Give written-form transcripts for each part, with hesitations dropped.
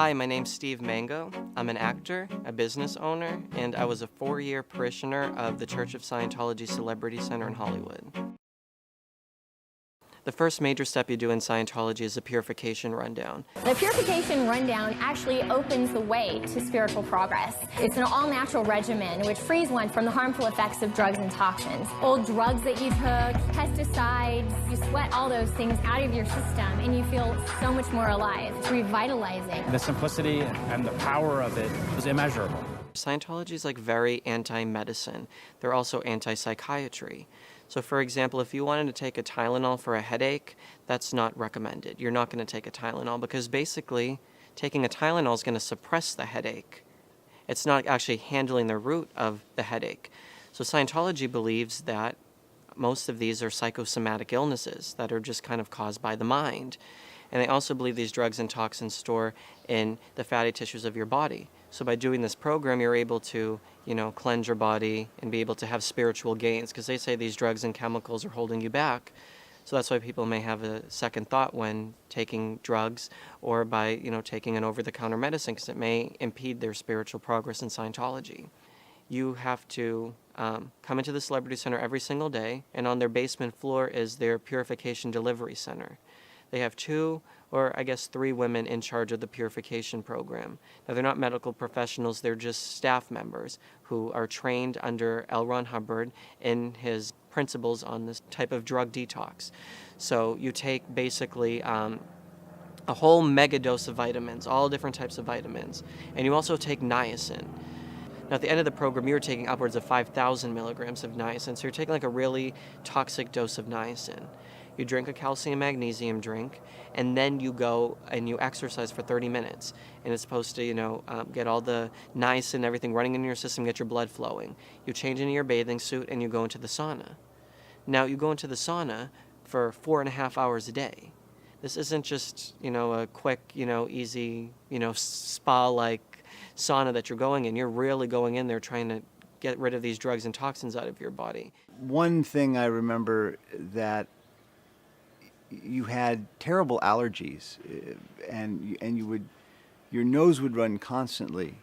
Hi, my name's Steve Mango. I'm an actor, a business owner, and I was a 4-year parishioner of the Church of Scientology Celebrity Centre in Hollywood. The first major step you do in Scientology is a Purification Rundown. The Purification Rundown actually opens the way to spiritual progress. It's an all-natural regimen which frees one from the harmful effects of drugs and toxins. Old drugs that you took, pesticides, you sweat all those things out of your system and you feel so much more alive. It's revitalizing. The simplicity and the power of it is immeasurable. Scientology is very anti-medicine. They're also anti-psychiatry. So for example, if you wanted to take a Tylenol for a headache, that's not recommended. You're not going to take a Tylenol because basically taking a Tylenol is going to suppress the headache. It's not actually handling the root of the headache. So Scientology believes that most of these are psychosomatic illnesses that are just kind of caused by the mind. And they also believe these drugs and toxins store in the fatty tissues of your body. So by doing this program, you're able to, cleanse your body and be able to have spiritual gains, because they say these drugs and chemicals are holding you back. So that's why people may have a second thought when taking drugs or by, taking an over-the-counter medicine, because it may impede their spiritual progress in Scientology. You have to come into the Celebrity Center every single day, and on their basement floor is their Purification Delivery Center. They have 2 or I guess 3 women in charge of the purification program. Now, they're not medical professionals, they're just staff members who are trained under L. Ron Hubbard in his principles on this type of drug detox. So you take basically a whole mega dose of vitamins, all different types of vitamins, and you also take niacin. Now, at the end of the program, you're taking upwards of 5,000 milligrams of niacin, so you're taking a really toxic dose of niacin. You drink a calcium magnesium drink, and then you go and you exercise for 30 minutes. And it's supposed to, get all the niacin and everything running in your system, get your blood flowing. You change into your bathing suit and you go into the sauna. Now, you go into the sauna for 4.5 hours a day. This isn't just, a quick, easy, spa-like sauna that you're going in. You're really going in there trying to get rid of these drugs and toxins out of your body. One thing I remember that you had terrible allergies, and your nose would run constantly,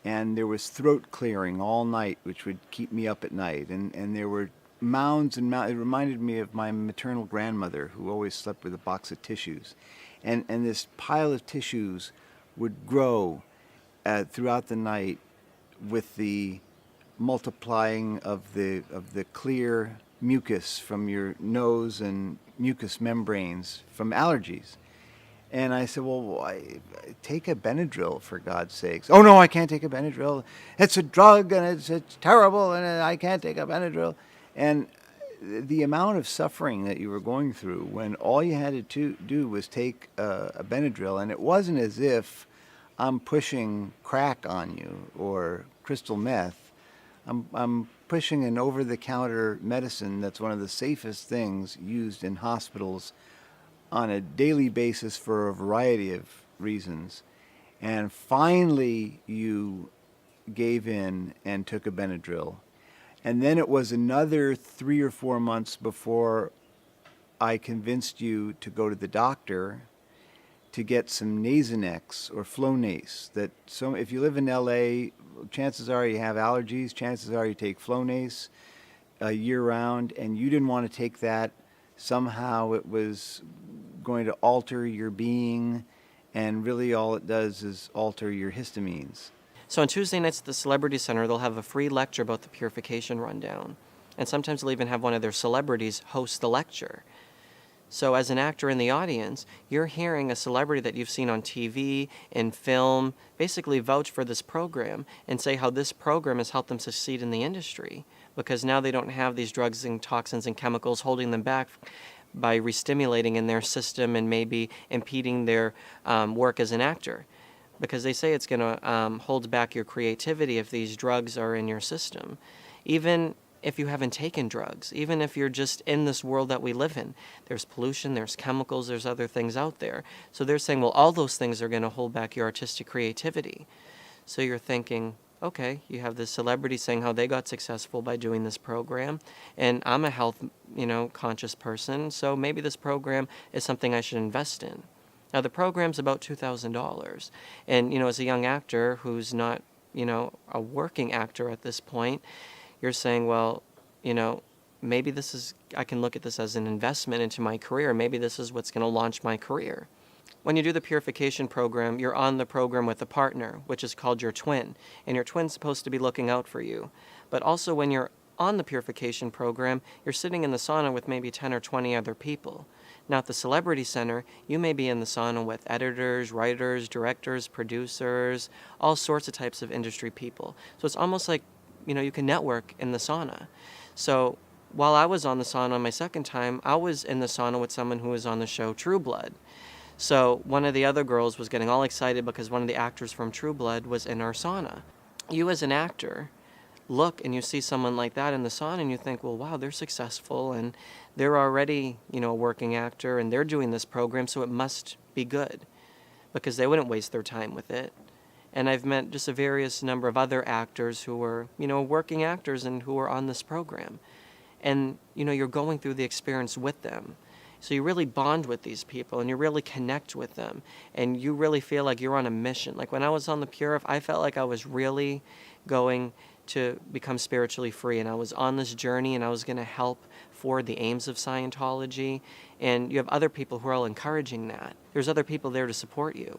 and there was throat clearing all night, which would keep me up at night, and there were mounds and mounds. It reminded me of my maternal grandmother, who always slept with a box of tissues, and this pile of tissues would grow throughout the night with the multiplying of the clear mucus from your nose and mucous membranes from allergies. And I said, well, take a Benadryl, for God's sakes. Oh, no, I can't take a Benadryl. It's a drug, and it's terrible, and I can't take a Benadryl. And the amount of suffering that you were going through when all you had to do was take a Benadryl, and it wasn't as if I'm pushing crack on you or crystal meth. I'm pushing an over-the-counter medicine that's one of the safest things used in hospitals on a daily basis for a variety of reasons. And finally, you gave in and took a Benadryl. And then it was another 3 or 4 months before I convinced you to go to the doctor to get some Nasonex or Flonase. If you live in LA, chances are you have allergies, chances are you take Flonase year-round, and you didn't want to take that. Somehow it was going to alter your being, and really all it does is alter your histamines. So on Tuesday nights at the Celebrity Centre, they'll have a free lecture about the Purification Rundown. And sometimes they'll even have one of their celebrities host the lecture. So as an actor in the audience, you're hearing a celebrity that you've seen on TV, in film, basically vouch for this program and say how this program has helped them succeed in the industry, because now they don't have these drugs and toxins and chemicals holding them back by re-stimulating in their system and maybe impeding their work as an actor. Because they say it's going to hold back your creativity if these drugs are in your system. Even if you haven't taken drugs, even if you're just in this world that we live in, there's pollution, there's chemicals, there's other things out there. So they're saying, well, all those things are going to hold back your artistic creativity. So you're thinking, okay, you have this celebrity saying how they got successful by doing this program, and I'm a health, conscious person, so maybe this program is something I should invest in. Now, the program's about $2,000. And, as a young actor who's not, a working actor at this point, you're saying, well, maybe I can look at this as an investment into my career. Maybe this is what's going to launch my career. When you do the purification program, you're on the program with a partner, which is called your twin. And your twin's supposed to be looking out for you. But also when you're on the purification program, you're sitting in the sauna with maybe 10 or 20 other people. Now at the Celebrity Center, you may be in the sauna with editors, writers, directors, producers, all sorts of types of industry people. So it's almost like, you can network in the sauna. So while I was on the sauna my second time, I was in the sauna with someone who was on the show True Blood. So one of the other girls was getting all excited because one of the actors from True Blood was in our sauna. You as an actor look and you see someone like that in the sauna and you think, well, wow, they're successful and they're already, a working actor and they're doing this program, so it must be good because they wouldn't waste their time with it. And I've met just a various number of other actors who were, working actors and who are on this program. And, you're going through the experience with them. So you really bond with these people and you really connect with them and you really feel like you're on a mission. Like when I was on the Purif, I felt like I was really going to become spiritually free and I was on this journey and I was going to help forward the aims of Scientology. And you have other people who are all encouraging that. There's other people there to support you.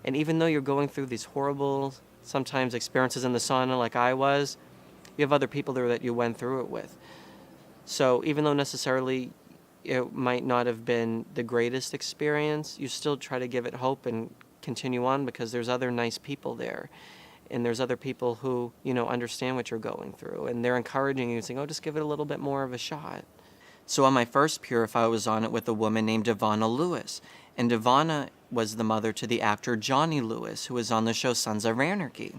And even though you're going through these horrible, sometimes experiences in the sauna like I was, you have other people there that you went through it with. So even though necessarily it might not have been the greatest experience, you still try to give it hope and continue on because there's other nice people there. And there's other people who, understand what you're going through. And they're encouraging you, saying, oh, just give it a little bit more of a shot. So on my first Purify, I was on it with a woman named Ivana Lewis. And Ivana was the mother to the actor Johnny Lewis, who was on the show Sons of Anarchy.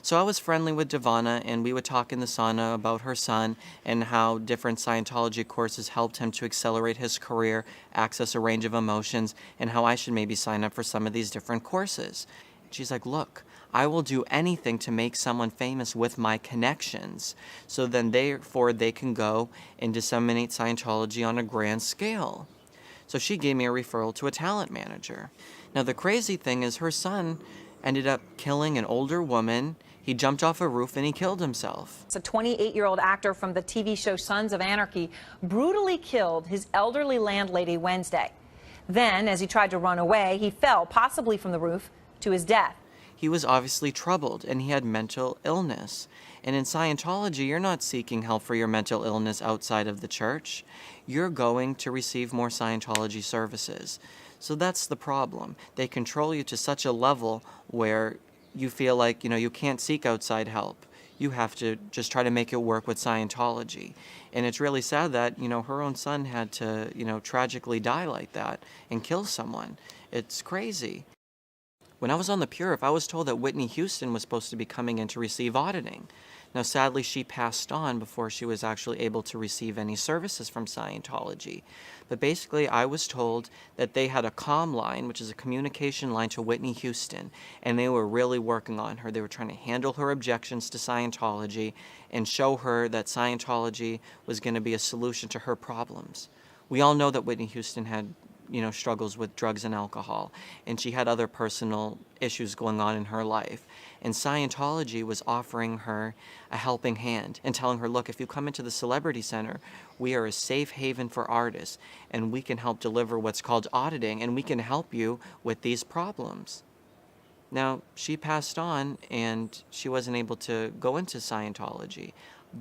So I was friendly with Ivana, and we would talk in the sauna about her son and how different Scientology courses helped him to accelerate his career, access a range of emotions, and how I should maybe sign up for some of these different courses. She's like, look, I will do anything to make someone famous with my connections, so then therefore they can go and disseminate Scientology on a grand scale. So she gave me a referral to a talent manager. Now the crazy thing is her son ended up killing an older woman. He jumped off a roof and he killed himself. A 28-year-old actor from the TV show Sons of Anarchy brutally killed his elderly landlady Wednesday. Then, as he tried to run away, he fell, possibly from the roof, to his death. He was obviously troubled and he had mental illness. And in Scientology, you're not seeking help for your mental illness outside of the church. You're going to receive more Scientology services. So that's the problem. They control you to such a level where you feel like, you can't seek outside help. You have to just try to make it work with Scientology. And it's really sad that, her own son had to, tragically die like that and kill someone. It's crazy. When I was on the Purif, I was told that Whitney Houston was supposed to be coming in to receive auditing. Now, sadly, she passed on before she was actually able to receive any services from Scientology. But basically, I was told that they had a comm line, which is a communication line to Whitney Houston, and they were really working on her. They were trying to handle her objections to Scientology and show her that Scientology was going to be a solution to her problems. We all know that Whitney Houston had struggles with drugs and alcohol, and she had other personal issues going on in her life. And Scientology was offering her a helping hand and telling her, look, if you come into the Celebrity Center, we are a safe haven for artists, and we can help deliver what's called auditing, and we can help you with these problems. Now, she passed on, and she wasn't able to go into Scientology,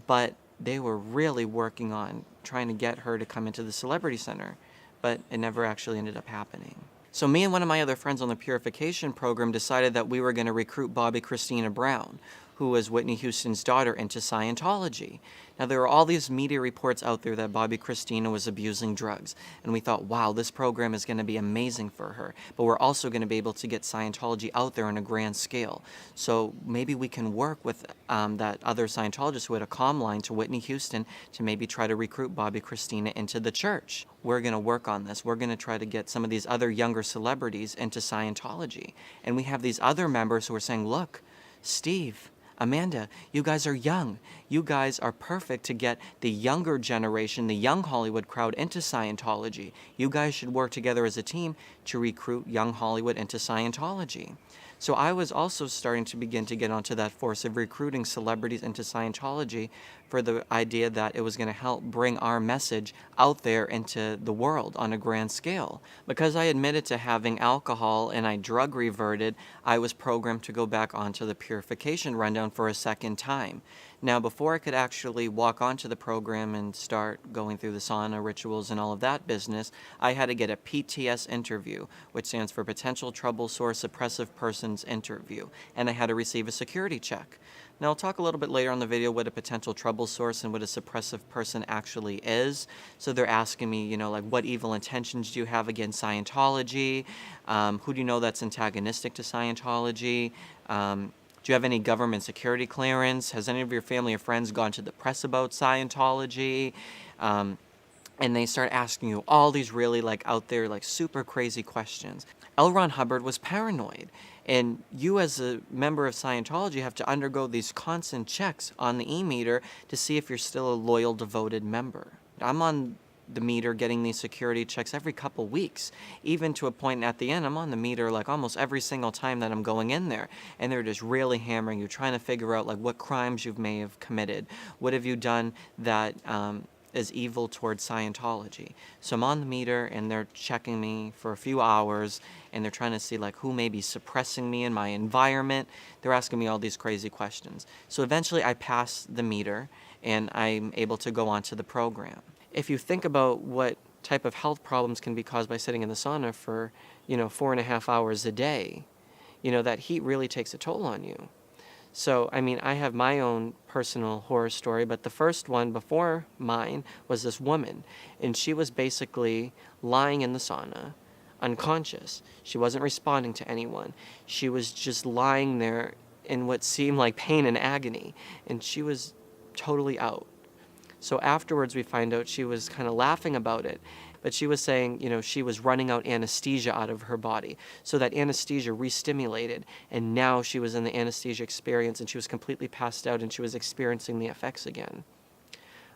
but they were really working on trying to get her to come into the Celebrity Center, but it never actually ended up happening. So me and one of my other friends on the Purification program decided that we were going to recruit Bobby Christina Brown, who was Whitney Houston's daughter, into Scientology. Now, there are all these media reports out there that Bobby Christina was abusing drugs, and we thought, wow, this program is going to be amazing for her, but we're also going to be able to get Scientology out there on a grand scale. So maybe we can work with that other Scientologist who had a comm line to Whitney Houston to maybe try to recruit Bobby Christina into the church. We're going to work on this. We're going to try to get some of these other younger celebrities into Scientology. And we have these other members who are saying, look, Steve, Amanda, you guys are young. You guys are perfect to get the younger generation, the young Hollywood crowd into Scientology. You guys should work together as a team to recruit young Hollywood into Scientology. So I was also starting to begin to get onto that force of recruiting celebrities into Scientology for the idea that it was going to help bring our message out there into the world on a grand scale. Because I admitted to having alcohol and I drug reverted, I was programmed to go back onto the Purification Rundown for a second time. Now, before I could actually walk onto the program and start going through the sauna rituals and all of that business, I had to get a PTS interview, which stands for Potential Trouble Source Suppressive Persons Interview, and I had to receive a security check. Now, I'll talk a little bit later on the video what a potential trouble source and what a suppressive person actually is. So they're asking me, you know, like, what evil intentions do you have against Scientology? Who do you know that's antagonistic to Scientology? Do you have any government security clearance? Has any of your family or friends gone to the press about Scientology? And they start asking you all these really like out there, like super crazy questions. L. Ron Hubbard was paranoid. And you as a member of Scientology have to undergo these constant checks on the e-meter to see if you're still a loyal, devoted member. I'm on the meter getting these security checks every couple weeks, even to a point at the end I'm on the meter like almost every single time that I'm going in there, and they're just really hammering you, trying to figure out like what crimes you may have committed, what have you done that is evil towards Scientology. So I'm on the meter and they're checking me for a few hours and they're trying to see like who may be suppressing me in my environment. They're asking me all these crazy questions. So eventually I pass the meter and I'm able to go on to the program. If you think about what type of health problems can be caused by sitting in the sauna for, 4.5 hours a day, that heat really takes a toll on you. So, I mean, I have my own personal horror story, but the first one before mine was this woman, and she was basically lying in the sauna, unconscious. She wasn't responding to anyone. She was just lying there in what seemed like pain and agony, and she was totally out. So afterwards, we find out she was kind of laughing about it, but she was saying, she was running out anesthesia out of her body. So that anesthesia re-stimulated, and now she was in the anesthesia experience, and she was completely passed out, and she was experiencing the effects again.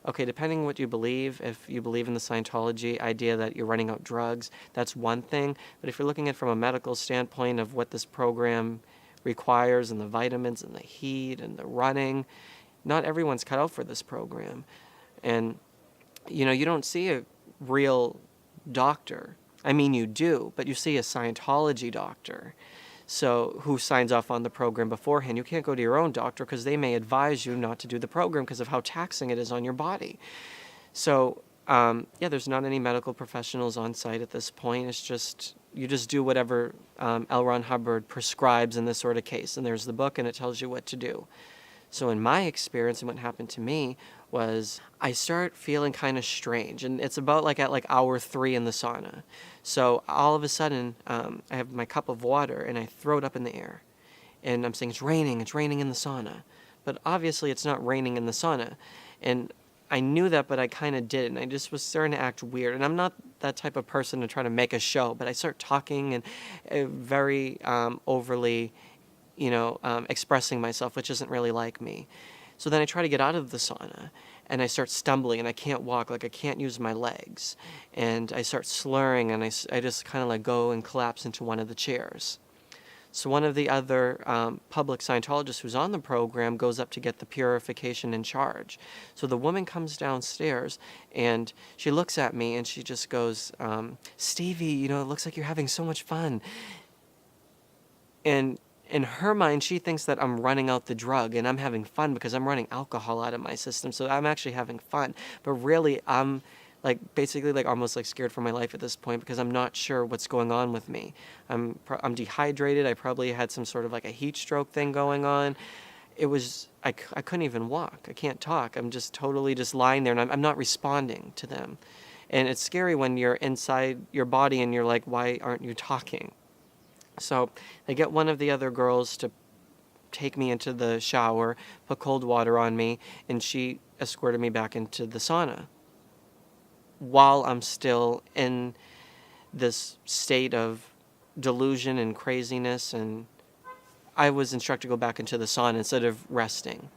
Okay, depending on what you believe, if you believe in the Scientology idea that you're running out drugs, that's one thing. But if you're looking at it from a medical standpoint of what this program requires, and the vitamins, and the heat, and the running, not everyone's cut out for this program. And, you don't see a real doctor. I mean, you do, but you see a Scientology doctor. So who signs off on the program beforehand. You can't go to your own doctor because they may advise you not to do the program because of how taxing it is on your body. So, there's not any medical professionals on site at this point. It's just, you just do whatever L. Ron Hubbard prescribes in this sort of case. And there's the book and it tells you what to do. So in my experience, and what happened to me was I start feeling kind of strange. And it's about like at like hour 3 in the sauna. So all of a sudden, I have my cup of water and I throw it up in the air. And I'm saying, it's raining in the sauna. But obviously it's not raining in the sauna. And I knew that, but I kind of didn't. I just was starting to act weird. And I'm not that type of person to try to make a show. But I start talking and very overly expressing myself, which isn't really like me. So then I try to get out of the sauna and I start stumbling and I can't walk, like I can't use my legs. And I start slurring and I just kind of like go and collapse into one of the chairs. So one of the other public Scientologists who's on the program goes up to get the purification in charge. So the woman comes downstairs and she looks at me and she just goes, Stevie, it looks like you're having so much fun. And in her mind, she thinks that I'm running out the drug and I'm having fun because I'm running alcohol out of my system. So I'm actually having fun. But really, I'm basically almost scared for my life at this point because I'm not sure what's going on with me. I'm dehydrated. I probably had some sort of a heat stroke thing going on. It was, I couldn't even walk. I can't talk. I'm just totally just lying there and I'm not responding to them. And it's scary when you're inside your body and you're like, why aren't you talking? So they get one of the other girls to take me into the shower, put cold water on me, and she escorted me back into the sauna while I'm still in this state of delusion and craziness. And I was instructed to go back into the sauna instead of resting.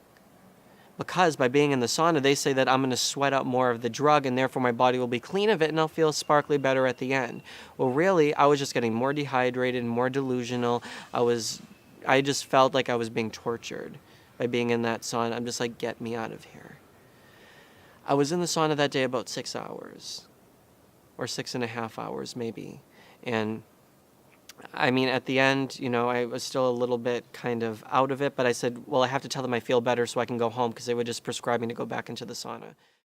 Because by being in the sauna, they say that I'm going to sweat out more of the drug and therefore my body will be clean of it and I'll feel sparkly better at the end. Well, really, I was just getting more dehydrated and more delusional. I just felt like I was being tortured by being in that sauna. I'm just like, get me out of here. I was in the sauna that day about 6 hours, or 6.5 hours maybe. And I mean, at the end, I was still a little bit kind of out of it, but I said, well, I have to tell them I feel better so I can go home, because they would just prescribe me to go back into the sauna.